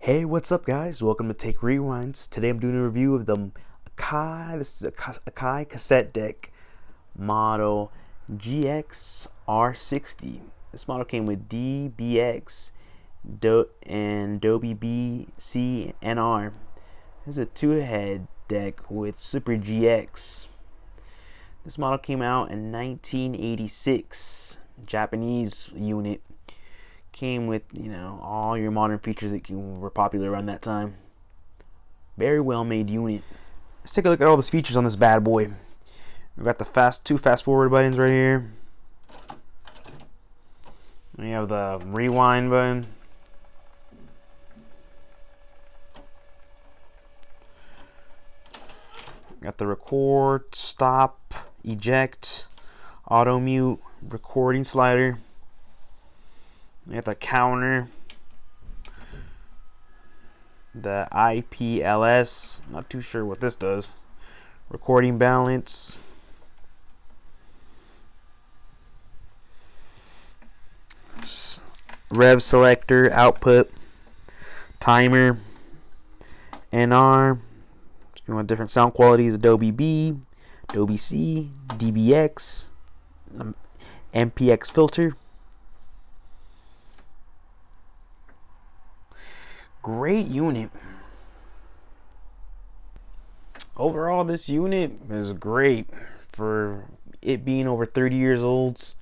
Hey, what's up, guys? Welcome to Take Rewinds. Today I'm doing a review of the Akai. This is a Akai cassette deck model GX-R60. This model came with DBX and Dolby B, C, and R. This is a two-head deck with Super GX. This model came out in 1986. Japanese unit. Came with, all your modern features that were popular around that time. Very well made unit. Let's take a look at all these features on this bad boy. We've got the two fast forward buttons right here. We have the rewind button. Got the record, stop, eject, auto mute, recording slider. We have the counter, the IPLS, not too sure what this does, recording balance, rev selector, output, timer, NR, if you want different sound qualities, Adobe B, Adobe C, DBX, MPX filter. Great unit. Overall, this unit is great for it being over 30 years old.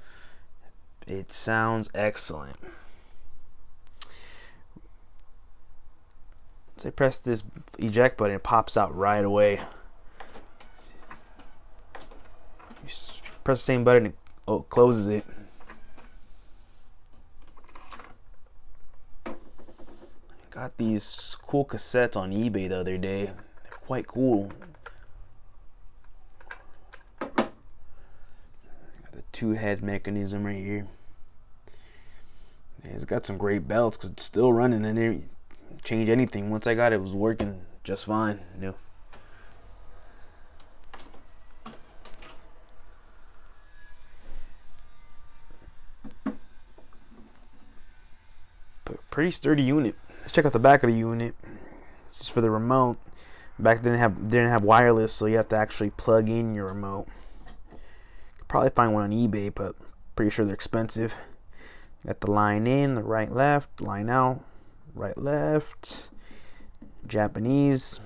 It sounds excellent. So I press this eject button, it pops out right away. You press the same button, it closes it. Got these cool cassettes on eBay the other day. They're quite cool. Got the two-head mechanism right here. And it's got some great belts because it's still running and didn't change anything. Once I got it, it was working just fine. But pretty sturdy unit. Let's check out the back of the unit. This is for the remote. Back then didn't have wireless, so you have to actually plug in your remote. You could probably find one on eBay, but pretty sure they're expensive. Got the line in, the right left, line out, right left. Japanese.